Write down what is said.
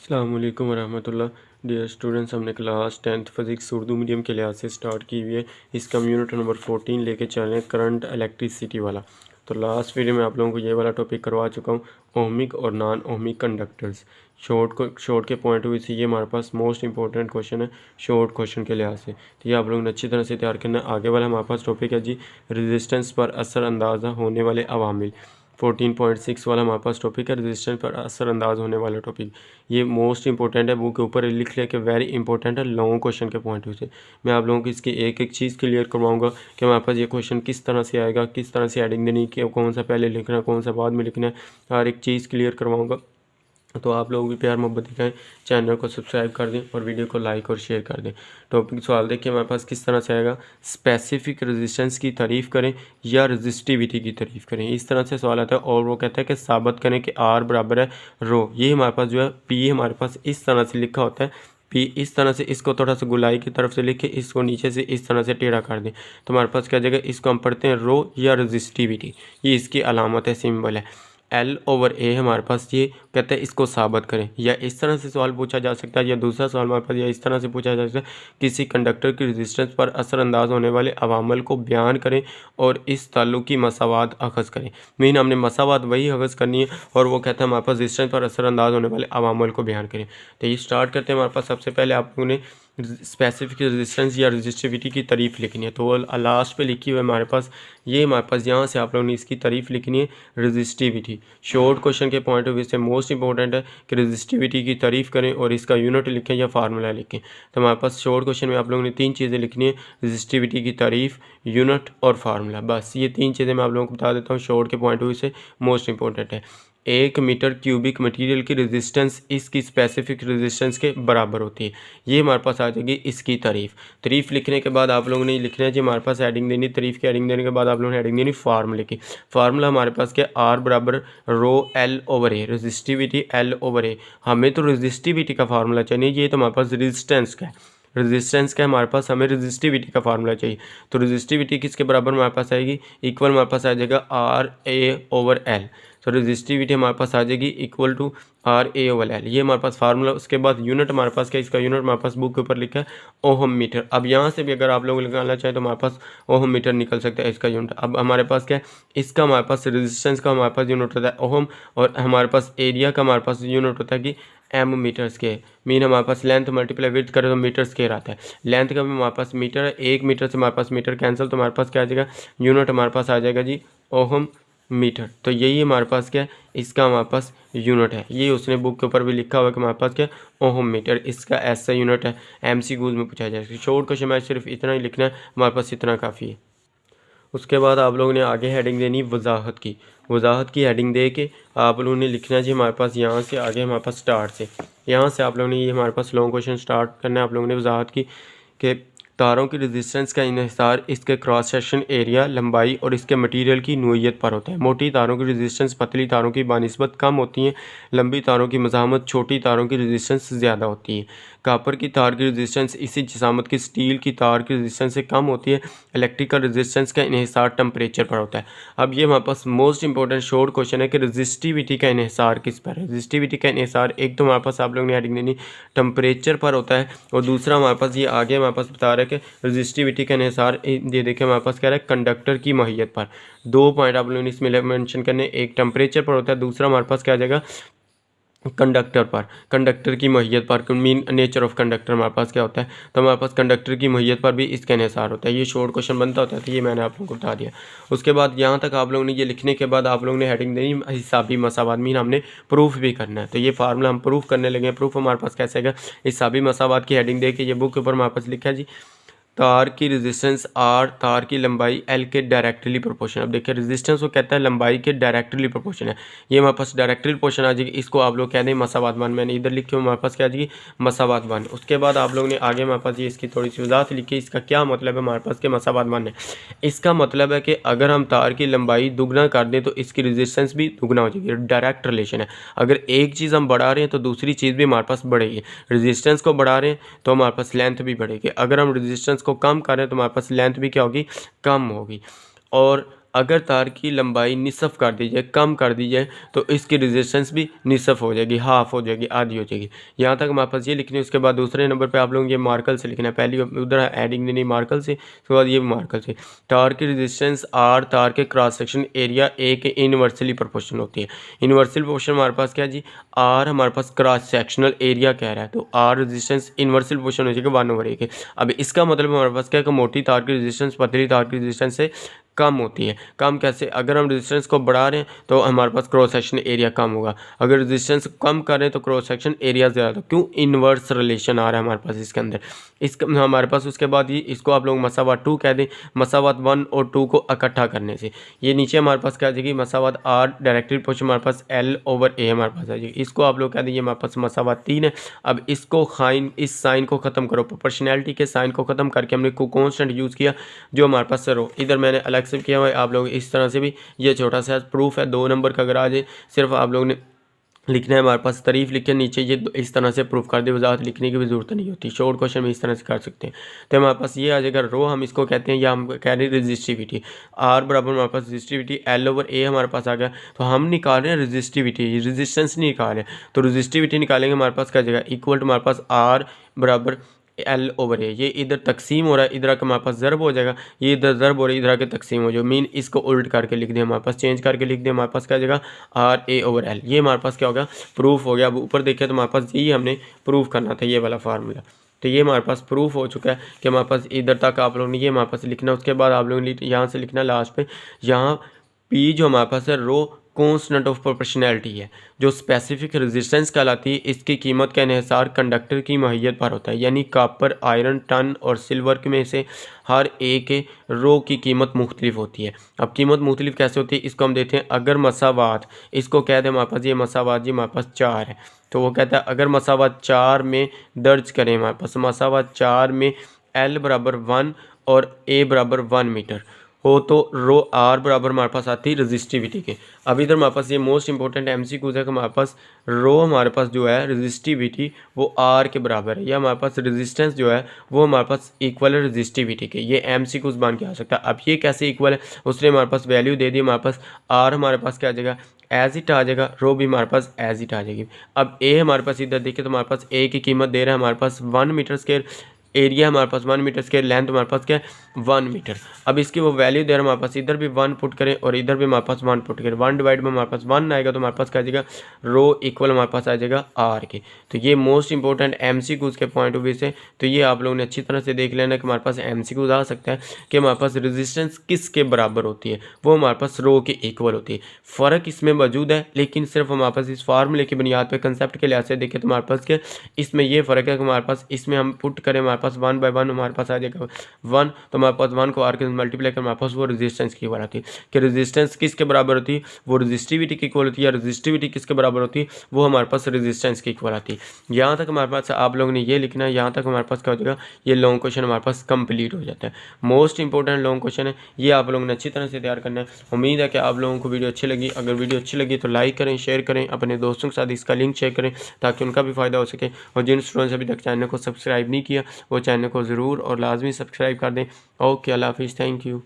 अस्सलाम वालेकुम वरहमतुल्लाह। Dear students, हमने class 10th physics Urdu medium के लिहाज से स्टार्ट की हुई है। इसका यूनिट नंबर 14 लेके चल रहे हैं, करंट इलेक्ट्रिसिटी वाला। तो लास्ट वीडियो में आप लोगों को ये वाला टॉपिक करवा चुका हूँ, ओहमिक और नॉन ओहमिक कंडक्टर्स। शॉर्ट के पॉइंट ऑफ व्यू से ये हमारे पास मोस्ट इंपॉर्टेंट क्वेश्चन है शॉर्ट क्वेश्चन के लिहाज से। तो ये आप लोगों ने अच्छी तरह से तैयार करना है। आगे वाला हमारे पास टॉपिक है जी, रेजिस्टेंस पर असर अंदाज़ा होने वाले अवामिल। 14.6 वाला हमारे पास टॉपिक है, रेजिस्टेंस पर असरअंदाज होने वाला टॉपिक। ये मोस्ट इंपॉर्टेंट है, बुक के ऊपर लिख लिया कि वेरी इंपॉर्टेंट है लॉन्ग क्वेश्चन के पॉइंट ऑफ व्यू से। मैं आप लोगों को इसकी एक एक चीज़ क्लियर करवाऊंगा कि हमारे पास ये क्वेश्चन किस तरह से आएगा, किस तरह से हेडिंग देनी है, कौन सा पहले लिखना है, कौन सा बाद में लिखना है, हर एक चीज़ क्लियर करवाऊँगा। तो आप लोग भी प्यार मोहब्बत दिखाएं, चैनल को सब्सक्राइब कर दें और वीडियो को लाइक और शेयर कर दें। टॉपिक सवाल देखिए हमारे पास किस तरह से आएगा, स्पेसिफिक रेजिस्टेंस की तारीफ़ करें या रेजिस्टिविटी की तारीफ़ करें। इस तरह से सवाल आता है और वो कहता है कि साबित करें कि आर बराबर है रो। ये हमारे पास जो है पी हमारे पास इस तरह से लिखा होता है, पी इस तरह से, इसको थोड़ा सा गुलाई की तरफ से लिखे, इसको नीचे से इस तरह से टेढ़ा कर दें तो हमारे पास क्या जाएगा, इसको हम पढ़ते हैं रो या रेजिस्टिविटी। ये इसकी अलामत है, सिंबल है। L/A हमारे पास, ये कहते हैं इसको साबित करें। या इस तरह से सवाल पूछा जा सकता है, या दूसरा सवाल हमारे पास या इस तरह से पूछा जा सकता है, किसी कंडक्टर की रेजिस्टेंस पर असरअंदाज होने वाले अवामल को बयान करें और इस ताल्लुक की मसावात अखज़ करें। मीन हमने मसावात वही अखज़ करनी है और वो कहता है हमारे पास रेजिस्टेंस पर असरअंदाज होने वाले अवामल को बयान करें। तो ये स्टार्ट करते हैं। हमारे पास सबसे पहले आप लोगों ने स्पेसिफिक रेजिस्टेंस या रेजिस्टिविटी की तारीफ़ लिखनी है, तो वो लास्ट पे लिखी हुई है हमारे पास। ये हमारे पास यहाँ से आप लोगों ने इसकी तारीफ़ लिखनी है, रेजिस्टिविटी। शॉर्ट क्वेश्चन के पॉइंट ऑफ व्यू से मोस्ट इंपॉर्टेंट है कि रेजिस्टिविटी की तारीफ़ करें और इसका यूनिट लिखें या फार्मूला लिखें। तो हमारे पास शॉर्ट क्वेश्चन में आप लोगों ने तीन चीज़ें लिखनी है, रेजिस्टिविटी की तारीफ़, यूनिट और फार्मूला। बस ये तीन चीज़ें मैं आप लोगों को बता देता हूँ, शॉर्ट के पॉइंट ऑफ व्यू से मोस्ट इंपॉर्टेंट है। 1 मीटर क्यूबिक मटेरियल की रेजिस्टेंस इसकी स्पेसिफिक रेजिस्टेंस के बराबर होती है। ये हमारे पास आ जाएगी इसकी तारीफ़ लिखने के बाद आप लोगों ने लिखना है जी, हमारे पास हेडिंग देनी, तारीफ़ की हेडिंग देने के बाद आप लोगों ने हेडिंग देनी फार्मूले की। फार्मूला हमारे पास क्या, आर बराबर रो L/A, रेजिस्टिविटी L/A। हमें तो रेजिस्टिविटी का फार्मूला चाहिए, ये तो हमारे पास रेजिस्टेंस का है। रेजिस्टेंस का हमारे पास, हमें रेजिस्टिविटी का फार्मूला चाहिए। तो रेजिस्टिविटी किसके बराबर हमारे पास आएगी, इक्वल हमारे पास आ जाएगा RA/L। तो रेजिस्टिविटी हमारे पास आ जाएगी इक्वल टू RA/L। ये हमारे पास फार्मूला। उसके बाद यूनिट हमारे पास क्या, इसका यूनिट हमारे पास बुक के ऊपर लिखा है ओहम मीटर। अब यहाँ से भी अगर आप लोग निकालना चाहें तो हमारे पास ओहम मीटर निकल सकता है इसका यूनिट। अब हमारे पास क्या है, इसका हमारे पास रेजिस्टेंस का हमारे पास यूनिट होता है ओहम, और हमारे पास एरिया का हमारे पास यूनिट होता है कि एम मीटर स्क्वायर। मीन हमारे पास लेंथ मल्टीप्लाई विड्थ करें तो मीटर स्क्वायर आता है। लेंथ का भी हमारे पास मीटर है, 1 मीटर से हमारे पास मीटर कैंसिल, तो हमारे पास क्या आ जाएगा, यूनिट हमारे पास आ जाएगा जी ओहम मीटर। तो यही हमारे पास क्या है, इसका हमारे पास यूनिट है। ये उसने बुक के ऊपर भी लिखा हुआ है कि हमारे पास क्या ओहम मीटर, इसका ऐसा यूनिट है। MCQs में पूछा जाएगा। शॉर्ट क्वेश्चन में सिर्फ इतना ही लिखना है, हमारे पास इतना काफ़ी है। उसके बाद आप लोगों ने आगे हेडिंग देनी वजाहत की हेडिंग दे के आप लोगों ने लिखना है जी हमारे पास यहाँ से आगे हमारे पास स्टार्ट से, यहाँ से आप लोगों ने ये हमारे पास लॉन्ग क्वेश्चन स्टार्ट करना है। आप लोगों ने वजाहत की कि तारों की रेजिस्टेंस का इन्हिसार इसके क्रॉस सेक्शन एरिया, लंबाई और इसके मटेरियल की नोयत पर होता है। मोटी तारों की रेजिस्टेंस पतली तारों की बानिस्बत कम होती है, लंबी तारों की मज़ाहमत छोटी तारों की रेजिस्टेंस ज़्यादा होती है। कापर की तार की रेजिस्टेंस इसी जिसामत की स्टील की तार की रेजिस्टेंस से कम होती है। इलेक्ट्रिकल रेजिस्टेंस का इन्हिसार टेम्परेचर पर होता है। अब ये हमारे पास मोस्ट इंपॉर्टेंट शॉर्ट क्वेश्चन है कि रेजिस्टिविटी का इन्हिसार किस पर है। रेजिस्टिविटी का इन्हिसार एक तो हमारे पास आप लोगों ने हेडिंग देनी टेम्परेचर पर होता है, और दूसरा हमारे पास ये आगे हमारे पास बता रहा है कि रेजिस्टिविटी का इन्हिसार, ये देखें हमारे पास कह रहा है कंडक्टर की माहियत पर। 2 पॉइंट आप लोगों ने इसमें मेंशन करने, एक टेम्परेचर पर होता है, दूसरा हमारे पास क्या आ जाएगा कंडक्टर पर, कंडक्टर की माहियत पर। मीन नेचर ऑफ कंडक्टर हमारे पास क्या होता है, तो हमारे पास कंडक्टर की माहियत पर भी इसका इन्हिसार होता है। ये शॉर्ट क्वेश्चन बनता होता है, तो ये मैंने आप लोगों को बता दिया। उसके बाद यहाँ तक आप लोगों ने ये लिखने के बाद आप लोगों ने हेडिंग देनी हिसाबी मसावात। मीन हमने प्रूफ भी करना है, तो ये फार्मूला हम प्रूफ करने लगे। प्रूफ हमारे पास कैसे आएगा, हिसाबी मसावात की हेडिंग दे के ये बुक के ऊपर हमारे पास लिखा है जी, तार की रेजिस्टेंस R तार की लंबाई L के डायरेक्टली प्रोपोर्शन। अब देखिए रेजिस्टेंस को कहता है लंबाई के डायरेक्टली प्रोपोर्शन है। ये हमारे पास डायरेक्टली प्रोपोर्शन आ जाएगी, इसको आप लोग कह दें मसावात वन। मैंने इधर लिखी हूँ, हमारे पास क्या आ जाएगी मसावात वन। उसके बाद आप लोगों ने आगे हमारे पास ये इसकी थोड़ी सी वजाहत लिखी, इसका क्या मतलब है हमारे पास के मसावात वन है। इसका मतलब है कि अगर हम तार की लंबाई दुगना कर दें तो इसकी रेजिस्टेंस भी दुगना हो जाएगी। डायरेक्ट रिलेशन है, अगर एक चीज़ हम बढ़ा रहे हैं तो दूसरी चीज़ भी हमारे पास बढ़ेगी। रेजिस्टेंस को बढ़ा रहे हैं तो हमारे पास लेंथ भी बढ़ेगी, अगर हम रेजिस्टेंस को कम कर रहे हैं तो हमारे पास लेंथ भी क्या होगी, कम होगी। और अगर तार की लंबाई निसफ कर दी जाए, कम कर दी जाए, तो इसकी रेजिस्टेंस भी निसफ हो जाएगी, हाफ हो जाएगी, आधी हो जाएगी। यहाँ तक हमारे पास ये लिखनी है। उसके बाद दूसरे नंबर पे आप लोग ये मार्कल से लिखना है। पहली उधर एडिंग नहीं, मार्कल से, उसके बाद ये मार्कल से। तार की रेजिस्टेंस आर तार के क्रॉस सेक्शन एरिया ए के इनवर्सली प्रोपोर्शनल होती है। इनवर्सल प्रोपोर्शन हमारे पास क्या जी, आर हमारे पास क्रॉस सेक्शनल एरिया कह रहा है, तो आर रेजिस्टेंस इनवर्सल प्रोपोर्शन हो जाएगा 1/1 के। अब इसका मतलब हमारे पास क्या है कि मोटी तार की रेजिस्टेंस पतली तार की रेजिस्टेंस से कम होती है। कम कैसे? अगर हम रेजिस्टेंस को बढ़ा रहे हैं तो हमारे पास क्रॉस सेक्शन एरिया कम होगा, अगर रेजिस्टेंस कम कर रहे हैं तो क्रॉस सेक्शन एरिया ज़्यादा। क्यों? इनवर्स रिलेशन आ रहा है हमारे पास इसके अंदर। इसका हमारे पास उसके बाद ये इसको आप लोग मसावात 2 कह दें, मसावात 1 और 2 को इकट्ठा करने से ये नीचे हमारे पास क्या आ जाएगी, मसावात आर डायरेक्टली प्रोपोर्शन हमारे पास L/A हमारे पास आ जाएगी। इसको आप लोग कह देंगे हमारे पास मसावात 3 है। अब इसको इस साइन को ख़त्म करो, प्रोपोर्शनैलिटी के साइन को ख़त्म करके हमने को कॉन्स्टेंट यूज़ किया जो हमारे पास सर हो। इधर मैंने अलग से किया हुआ है, आप लोग इस तरह से भी, ये छोटा सा प्रूफ है 2 नंबर का। अगर आ जाए सिर्फ आप लोग ने लिखना है हमारे पास तारीफ लिख के नीचे ये इस तरह से प्रूफ कर दे, वजाहत लिखने की भी ज़रूरत नहीं होती। शॉर्ट क्वेश्चन में इस तरह से कर सकते हैं। तो हमारे पास ये आ जाएगा रो, हम इसको कहते हैं, या हम कह रहे हैं रजिस्टिविटी। आर बराबर हमारे पास रजिस्टिविटी L/A हमारे पास आ गया। तो हम निकाल रहे हैं रजिस्टिविटी, रेजिस्टेंस नहीं निकाल रहे। तो रजिस्टिविटी निकालेंगे हमारे पास क्या जाएगा, इक्वल टू हमारे पास आर बराबर L/A। ये इधर तकसीम हो रहा है, इधर आके हमारे पास ज़रब हो जाएगा, ये इधर ज़रब हो रहा है, इधर आके तकसीम हो जाएगा। मीन इसको उल्ट करके लिख दें हमारे पास, चेंज करके लिख दें हमारे पास क्या जाएगा, RA/L। ये हमारे पास क्या होगा, प्रूफ हो गया। अब ऊपर देखें तो हमारे पास यही हमने प्रूफ करना था, ये वाला फार्मूला। तो ये हमारे पास प्रूफ हो चुका है कि हमारे पास इधर तक आप लोगों ने ये हमारे पास लिखना। उसके बाद आप लोगों ने यहाँ से लिखना लास्ट पे, यहाँ P जो हमारे पास है रो कॉन्स्टेंट ऑफ प्रोपोर्शनैलिटी है, जो स्पेसिफिक रेजिस्टेंस कहलाती है। इसकी कीमत का इन्हिसार कंडक्टर की माहियत पर होता है, यानी कॉपर, आयरन, टन और सिल्वर में से हर एक रो की कीमत मुख्तलिफ होती है। अब कीमत मुख्तलिफ कैसे होती है, इसको हम देते हैं अगर मसावात, इसको कहते हैं हमारे पास ये मसावात जी हमारे पास 4 है। तो वो कहता है अगर मसावात 4 में दर्ज करें, हमारे पास मसावात 4 में L बराबर 1 और A बराबर 1 मीटर हो, तो रो आर बराबर हमारे पास आती है रजिस्टिविटी के। अब इधर हमारे पास ये मोस्ट इंपॉर्टेंट MCQs है कि हमारे पास रो हमारे पास जो है रजिस्टिविटी वो आर के बराबर है, या हमारे पास रेजिस्टेंस जो है वो हमारे पास इक्वल है रजिस्टिविटी के। ये MCQs बन के आ सकता है। अब ये कैसे इक्वल है, उसने हमारे पास वैल्यू दे दी, हमारे पास आर हमारे पास क्या आ जाएगा, एज इट आ जाएगा, रो भी हमारे पास एज इट आ जाएगी। अब ए हमारे पास इधर देखिए तो हमारे पास ए की कीमत दे रहा है हमारे पास 1 मीटर स्क्वायर, एरिया हमारे पास 1 मीटर स्क्वायर, लेंथ हमारे पास क्या है 1 मीटर। अब इसकी वो वैल्यू दे रहा है हमारे पास, इधर भी 1 पुट करें और इधर भी हमारे पास 1 पुट करें, 1 डिवाइड में हमारे पास 1 आएगा, तो हमारे पास क्या आ जाएगा, रो इक्वल हमारे पास आ जाएगा आर के। तो ये मोस्ट इंपॉर्टेंट MCQs के पॉइंट ऑफ व्यू से, तो ये आप लोगों ने अच्छी तरह से देख लेना कि हमारे पास MCQs आ सकता है कि हमारे पास रेजिस्टेंस किसके बराबर होती है, वो हमारे पास रो के इक्वल होती है। फ़र्क इसमें मौजूद है, लेकिन सिर्फ हमारे पास इस फार्मूले की बुनियाद पर कंसेप्ट के लिहाज से देखें तो हमारे पास क्या इसमें ये फ़र्क है कि हमारे पास इसमें हम पुट करें हमारे पास 1/1 हमारे पास आ जाएगा 1, तो हमारे पास 1 को आर के मल्टीप्लाई कर हमारे पास वो रेजिस्टेंस की इक्वल आती है। कि रेजिस्टेंस किसके बराबर होती है, वो रेजिस्टिविटी की इक्वल होती है, या रेजिस्टिविटी किसके बराबर होती है, वो हमारे पास रेजिस्टेंस की इक्वल आती है। यहाँ तक हमारे पास आप लोगों ने ये लिखना है, यहाँ तक हमारे पास क्या हो जाएगा, ये लॉन्ग क्वेश्चन हमारे पास कंप्लीट हो जाता है। मोस्ट इंपॉर्टेंट लॉन्ग क्वेश्चन है, ये आप लोगों ने अच्छी तरह से तैयार करना है। उम्मीद है कि आप लोगों को वीडियो अच्छी लगी। अगर वीडियो अच्छी लगी तो लाइक करें, शेयर करें, अपने दोस्तों के साथ इसका लिंक शेयर करें ताकि उनका भी फ़ायदा हो सके। और जिन स्टूडेंट्स अभी तक चैनल को सब्सक्राइब नहीं किया वो चैनल को ज़रूर और लाजमी सब्सक्राइब कर दें। ओके, अल्लाह हाफिज़, थैंक यू।